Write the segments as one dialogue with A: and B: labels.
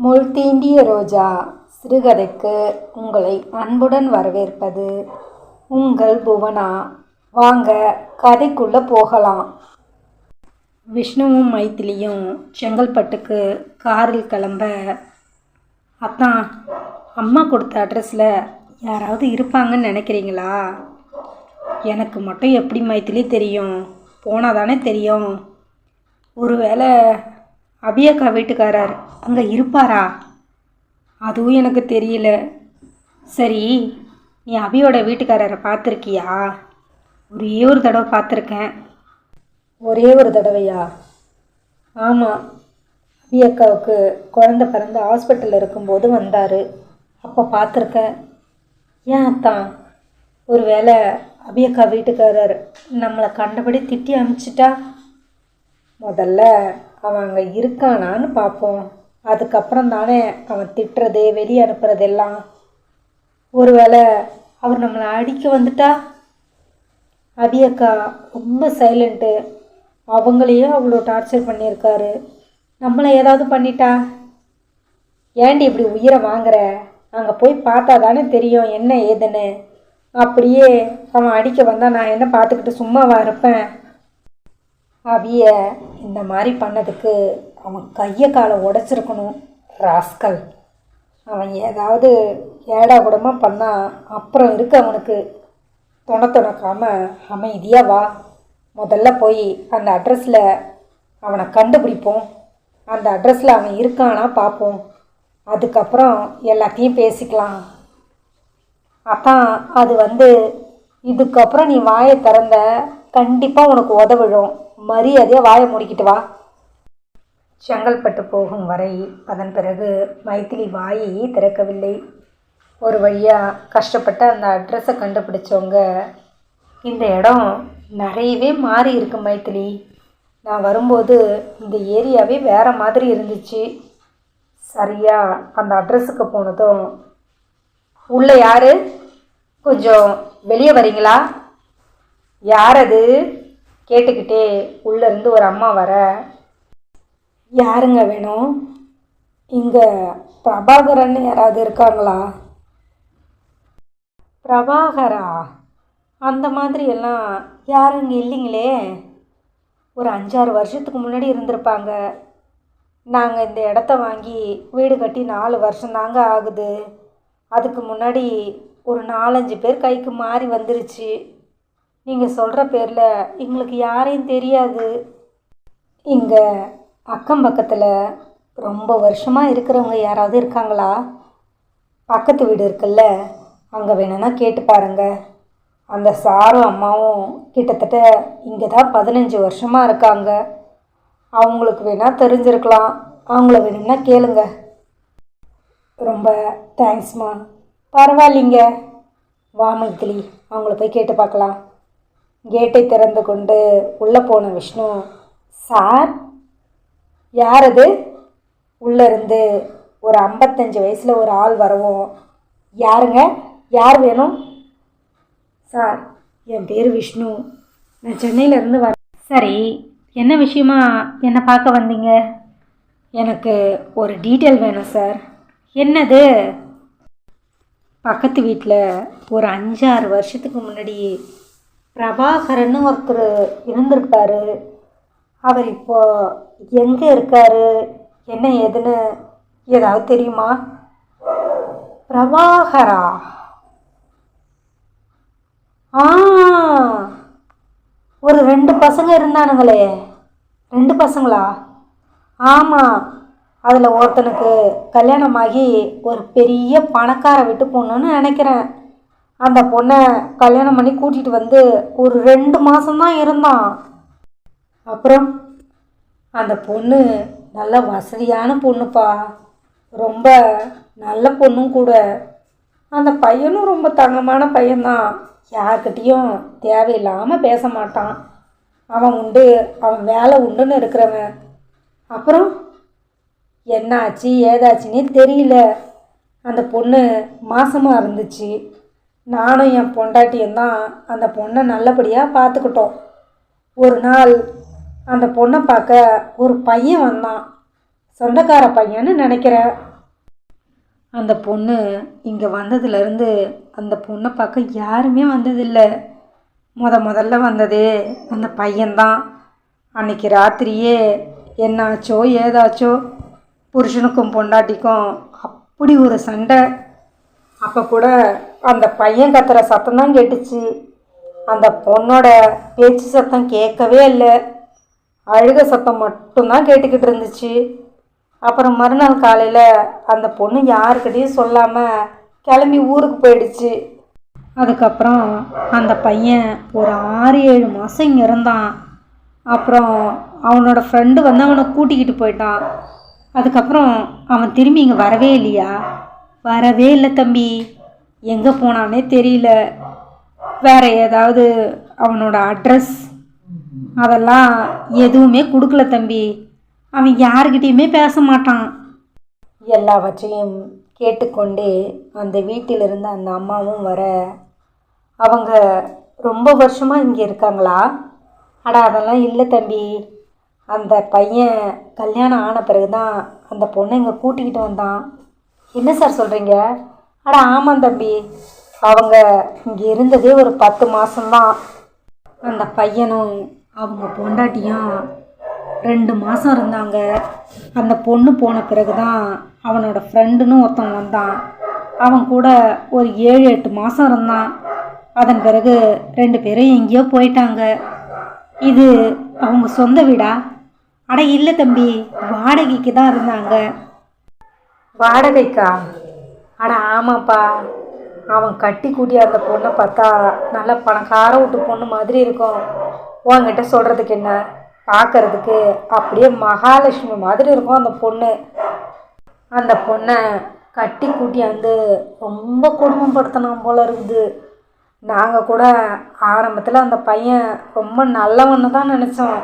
A: முள் தீண்டிய ரோஜா சிறுகதைக்கு உங்களை அன்புடன் வரவேற்பது உங்கள் புவனா. வாங்க கதைக்குள்ளே போகலாம். விஷ்ணுவும் மைத்திலியும் செங்கல்பட்டுக்கு காரில் கிளம்ப, அத்தான் அம்மா கொடுத்த அட்ரஸில் யாராவது இருப்பாங்கன்னு நினைக்கிறீங்களா? எனக்கு மட்டும் எப்படி மைத்திலி தெரியும்? போனால் தானே தெரியும். ஒருவேளை அபியக்கா வீட்டுக்காரர் அங்கே இருப்பாரா? அதுவும் எனக்கு தெரியல. சரி, நீ அபியோட வீட்டுக்காரரை பார்த்துருக்கியா? ஒரே ஒரு தடவை பார்த்துருக்கேன். ஒரே ஒரு தடவையா? ஆமாம், அபியக்காவுக்கு குழந்தை பிறந்து ஹாஸ்பிட்டலில் இருக்கும்போது வந்தார். அப்போ பார்த்துருக்கேன். ஏன் அத்தான், ஒருவேளை அபியக்கா வீட்டுக்காரர் நம்மளை கண்டபடி திட்டி அனுப்பிச்சிட்டா? முதல்ல அவன் அங்கே இருக்கானான்னு பார்ப்போம். அதுக்கப்புறம் தானே அவன் திட்டுறது வெளியே அனுப்புறதெல்லாம். ஒருவேளை அவர் நம்மளை அடிக்க வந்துட்டா? அபியக்கா ரொம்ப சைலண்ட்டு. அவங்களையே அவ்வளோ டார்ச்சர் பண்ணியிருக்காரு. நம்மளை ஏதாவது பண்ணிட்டா? ஏண்டி இப்படி உயிரை வாங்குற? அங்கே போய் பார்த்தா தானே தெரியும் என்ன ஏதுன்னு. அப்படியே அவன் அடிக்க வந்தால் நான் என்ன பார்த்துக்கிட்டு சும்மாவா இருப்பேன்? அவிய இந்த மாதிரி பண்ணதுக்கு அவன் கையை காலை உடைச்சிருக்கணும். ராஸ்கல். அவன் ஏதாவது ஏடா கூடமாக பண்ணால் அப்புறம் இருக்கு அவனுக்கு. துணக்காமல் அமைதியாக வா. முதல்ல போய் அந்த அட்ரஸில் அவனை கண்டுபிடிப்போம். அந்த அட்ரஸில் அவன் இருக்கானா பார்ப்போம். அதுக்கப்புறம் எல்லாத்தையும் பேசிக்கலாம். அதான் அது இதுக்கப்புறம் நீ வாயை திறந்த கண்டிப்பாக உனக்கு உதவிடும். மரியாதையாக வாயை முடிக்கிட்டு வா. செங்கல்பட்டு போகும் வரை அதன் பிறகு மைத்திலி வாயை திறக்கவில்லை. ஒரு வழியாக கஷ்டப்பட்டு அந்த அட்ரஸை கண்டுபிடிச்சவங்க, இந்த இடம் நிறையவே மாறி இருக்கு மைத்திலி. நான் வரும்போது இந்த ஏரியாவே வேறு மாதிரி இருந்துச்சு. சரியாக அந்த அட்ரஸுக்கு போனதும், உள்ளே யார்? கொஞ்சம் வெளியே வரீங்களா? யார் அது? கேட்டுக்கிட்டே உள்ளேருந்து ஒரு அம்மா வர, யாருங்க வேணும்? இங்கே பிரபாகரன் யாராவது இருக்காங்களா? பிரபாகரா? அந்த மாதிரி எல்லாம் யாருங்க இல்லைங்களே. ஒரு 5-6 வருஷத்துக்கு முன்னாடி இருந்திருப்பாங்க. நாங்கள் இந்த இடத்த வாங்கி வீடு கட்டி 4 வருஷம்தாங்க ஆகுது. அதுக்கு முன்னாடி ஒரு 4-5 பேர் கைக்கு மாறி வந்துருச்சு. நீங்கள் சொல்கிற பேரில் எங்களுக்கு யாரையும் தெரியாது. இங்கே அக்கம் பக்கத்தில் ரொம்ப வருஷமாக இருக்கிறவங்க யாராவது இருக்காங்களா? பக்கத்து வீடு இருக்குல்ல, அங்கே வேணும்னா கேட்டு பாருங்க. அந்த சாரும் அம்மாவும் கிட்டத்தட்ட இங்கே தான் 15 வருஷமாக இருக்காங்க. அவங்களுக்கு வேணால் தெரிஞ்சிருக்கலாம். அவங்கள வேணும்னா கேளுங்க. ரொம்ப தேங்க்ஸ்மா. பரவாயில்லைங்க. வா மைத்திலி, அவங்கள போய் கேட்டு பார்க்கலாம். கேட்டை திறந்து கொண்டு உள்ளே போன விஷ்ணு, சார்? யார் அது? உள்ளேருந்து ஒரு 55 வயசில் ஒரு ஆள் வரவும், யாருங்க? யார் வேணும்? சார், என் பேர் விஷ்ணு. நான் சென்னையிலேருந்து வரேன். சரி, என்ன விஷயமா என்னை பார்க்க வந்தீங்க? எனக்கு ஒரு டீட்டெயில் வேணும் சார். என்னது? பக்கத்து வீட்டில் ஒரு 5-6 வருஷத்துக்கு முன்னாடி பிரபாகரன்னு ஒருத்தர் இருந்திருக்காரு. அவர் இப்போ எங்கே இருக்காரு, என்ன ஏதுன்னு ஏதாவது தெரியுமா? பிரபாகரா? ஒரு 2 பசங்க இருந்தானுங்களே. 2 பசங்களா? ஆமாம், அதில் ஒருத்தனுக்கு கல்யாணமாகி ஒரு பெரிய பணக்கார வீட்டு பொண்ணுன்னு நினைக்கிறேன். அந்த பொண்ணை கல்யாணம் பண்ணி கூட்டிகிட்டு வந்து ஒரு 2 மாதம்தான் இருந்தான். அப்புறம் அந்த பொண்ணு நல்ல வசதியான பொண்ணுப்பா. ரொம்ப நல்ல பொண்ணும் கூட. அந்த பையனும் ரொம்ப தங்கமான பையன்தான். யார்கிட்டையும் தேவையில்லாமல் பேச மாட்டான். அவன் உண்டு, அவன் வேலை உண்டுன்னு இருக்கிறவன். அப்புறம் என்னாச்சு ஏதாச்சுன்னே தெரியல. அந்த பொண்ணு மாசமாக இருந்துச்சு. நானும் என் பொண்டாட்டியும் தான் அந்த பொண்ணை நல்லபடியாக பார்த்துக்கிட்டோம். ஒரு நாள் அந்த பொண்ணை பார்க்க ஒரு பையன் வந்தான். சொந்தக்கார பையன்னு நினைக்கிறேன். அந்த பொண்ணு இங்கே வந்ததுலேருந்து அந்த பொண்ணை பார்க்க யாருமே வந்ததில்லை. முதல்ல வந்ததே அந்த பையன்தான். அன்னைக்கு ராத்திரியே என்னாச்சோ ஏதாச்சோ புருஷனுக்கும் பொண்டாட்டிக்கும் அப்படி ஒரு சண்டை. அப்போ கூட அந்த பையன் கத்துற சத்தம் தான் கேட்டுச்சு. அந்த பொண்ணோட பேச்சு சத்தம் கேட்கவே இல்லை. அழுக சத்தம் மட்டும்தான் கேட்டுக்கிட்டு இருந்துச்சு. அப்புறம் மறுநாள் காலையில் அந்த பொண்ணு யாருக்கிட்டையும் சொல்லாமல் கிளம்பி ஊருக்கு போயிடுச்சு. அதுக்கப்புறம் அந்த பையன் ஒரு 6-7 மாதம் இங்கே இருந்தான். அப்புறம் அவனோட ஃப்ரெண்டு வந்து அவனை கூட்டிக்கிட்டு போயிட்டான். அதுக்கப்புறம் அவன் திரும்பி இங்கே வரவே இல்லையா? வரவே இல்லை தம்பி. எங்கே போனானே தெரியல. வேறு ஏதாவது அவனோட அட்ரஸ் அதெல்லாம் எதுவுமே கொடுக்கல தம்பி. அவன் யாருக்கிட்டேயுமே பேச மாட்டான். எல்லாவற்றையும் கேட்டுக்கொண்டே அந்த வீட்டிலிருந்து அந்த அம்மாவும் வர, அவங்க ரொம்ப வருஷமாக இங்கே இருக்காங்களா? அட அதெல்லாம் இல்லை தம்பி. அந்த பையன் கல்யாணம் ஆன பிறகு தான் அந்த பொண்ணை இங்கே கூட்டிக்கிட்டு வந்தான். என்ன சார் சொல்கிறீங்க? அட ஆமாம் தம்பி. அவங்க இங்கே இருந்ததே ஒரு 10 மாதம்தான். அந்த பையனும் அவங்க பொண்டாட்டியும் 2 மாதம் இருந்தாங்க. அந்த பொண்ணு போன பிறகு தான் அவனோட ஃப்ரெண்டுன்னு ஒருத்தன் வந்தான். அவன் கூட ஒரு 7-8 மாதம் இருந்தான். அதன் பிறகு 2 பேரும் எங்கேயோ போயிட்டாங்க. இது அவங்க சொந்த வீடா? அட இல்லை தம்பி, வாடகைக்கு தான் இருந்தாங்க. வாடகைக்கா? அட ஆமாப்பா. அவன் கட்டி கூட்டி அந்த பொண்ணை பார்த்தா நல்லா பணக்கார வீட்டு பொண்ணு மாதிரி இருக்கும். உன்கிட்ட சொல்கிறதுக்கு என்ன, பார்க்கறதுக்கு அப்படியே மகாலட்சுமி மாதிரி இருக்கும் அந்த பொண்ணு. அந்த பொண்ணை கட்டி கூட்டியாந்து ரொம்ப குடும்பப்படுத்தினான் போல இருக்குது. நாங்கள் கூட ஆரம்பத்தில் அந்த பையன் ரொம்ப நல்லவன்னு தான் நினச்சோம்.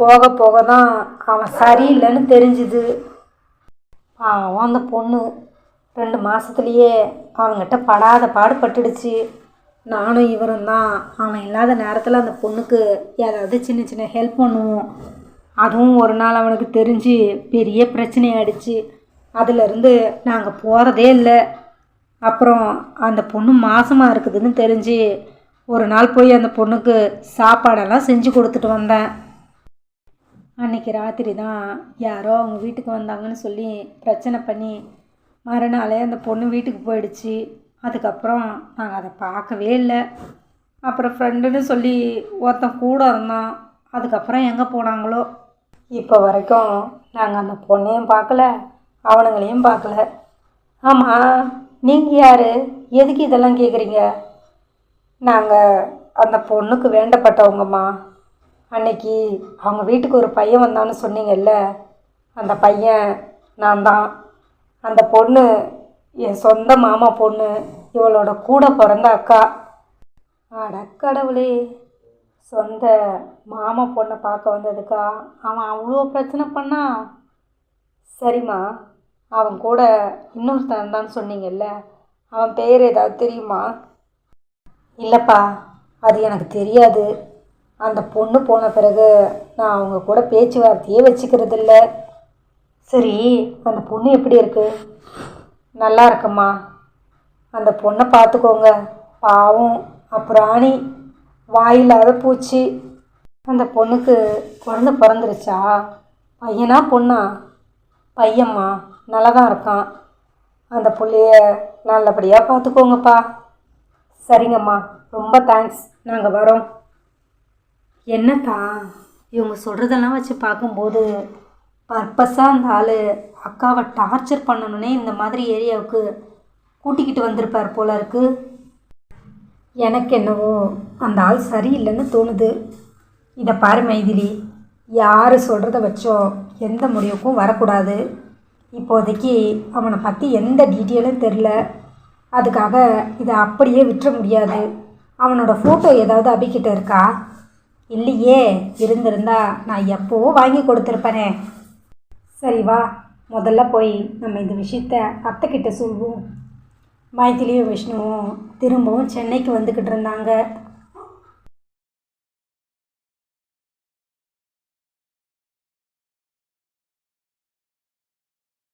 A: போக போக தான் அவன் சரியில்லைன்னு தெரிஞ்சுது. பாவம் அந்த பொண்ணு 2 மாதத்துலேயே அவங்ககிட்ட படாத பாடுபட்டுடுச்சு. நானும் இவரும் தான் அவன் இல்லாத நேரத்தில் அந்த பொண்ணுக்கு ஏதாவது சின்ன சின்ன ஹெல்ப் பண்ணுவோம். அதுவும் ஒரு நாள் அவனுக்கு தெரிஞ்சு பெரிய பிரச்சனையாயிடுச்சு. அதிலிருந்து நாங்கள் போகிறதே இல்லை. அப்புறம் அந்த பொண்ணு மாசமாக இருக்குதுன்னு தெரிஞ்சு ஒரு நாள் போய் அந்த பொண்ணுக்கு சாப்பாடெல்லாம் செஞ்சு கொடுத்துட்டு வந்தேன். அன்றைக்கி ராத்திரி தான் யாரோ அவங்க வீட்டுக்கு வந்தாங்கன்னு சொல்லி பிரச்சனை பண்ணி மறுநாளே அந்த பொண்ணு வீட்டுக்கு போயிடுச்சு. அதுக்கப்புறம் நாங்கள் அதை பார்க்கவே இல்லை. அப்புறம் ஃப்ரெண்டுன்னு சொல்லி ஒருத்தன் கூட இருந்தான். அதுக்கப்புறம் எங்கே போனாங்களோ. இப்போ வரைக்கும் நாங்கள் அந்த பொண்ணையும் பார்க்கல, அவனுங்களையும் பார்க்கல. ஆமாம், நீங்கள் யார்? எதுக்கு இதெல்லாம் கேட்குறீங்க? நாங்கள் அந்த பொண்ணுக்கு வேண்டப்பட்டவங்கம்மா. அன்னைக்கு அவங்க வீட்டுக்கு ஒரு பையன் வந்தான்னு சொன்னீங்கல்ல, அந்த பையன் நான் தான். அந்த பொண்ணு என் சொந்த மாமா பொண்ணு, இவளோட கூட பிறந்த அக்கா. அடக்கடவுளே, சொந்த மாமா பொண்ணை பார்க்க வந்ததுக்கா அவன் அவ்வளோ பிரச்சனை பண்ணா? சரிம்மா, அவன் கூட இன்னொருத்தன் இருந்தான்னு சொன்னீங்கல்ல, அவன் பேர் ஏதாவது தெரியுமா? இல்லைப்பா, அது எனக்கு தெரியாது. அந்த பொண்ணு போன பிறகு நான் அவங்க கூட பேச்சுவார்த்தையே வச்சுக்கிறது இல்லை. சரி, அந்த பொண்ணு எப்படி இருக்கு? நல்லா இருக்கம்மா. அந்த பொண்ணை பார்த்துக்கோங்க. பாவம் அப்புறாணி, வாயில்லாத பூச்சி. அந்த பொண்ணுக்கு குழந்தை பிறந்துருச்சா? பையனா பொண்ணா? பையம்மா, நல்லா தான் இருக்கான். அந்த புள்ளைய நல்லபடியாக பார்த்துக்கோங்கப்பா. சரிங்கம்மா, ரொம்ப தேங்க்ஸ், நாங்கள் வரோம். என்னத்தா இவங்க சொல்கிறதெல்லாம் வச்சு பார்க்கும்போது பர்பஸாக அந்த ஆள் அக்காவை டார்ச்சர் பண்ணணுன்னே இந்த மாதிரி ஏரியாவுக்கு கூட்டிக்கிட்டு வந்திருப்பார் போல இருக்கு. எனக்கு என்னவோ அந்த ஆள் சரியில்லைன்னு தோணுது. இதை பாரு மைதிலி, யார் சொல்கிறத வச்சோ எந்த முடிவுக்கும் வரக்கூடாது. இப்போதைக்கு அவனை பற்றி எந்த டீட்டெயிலும் தெரில. அதுக்காக இதை அப்படியே விட்டுற முடியாது. அவனோட ஃபோட்டோ ஏதாவது அபிக்கிட்ட இருக்கா? இல்லையே, இருந்திருந்தா நான் எப்போவோ வாங்கி கொடுத்துருப்பேனே. சரி வா, முதல்ல போய் நம்ம இந்த விஷயத்த அத்தைக்கிட்ட சொல்லுவோம். மைதிலியும் விஷ்ணுவும் திரும்பவும் சென்னைக்கு வந்துக்கிட்டு இருந்தாங்க.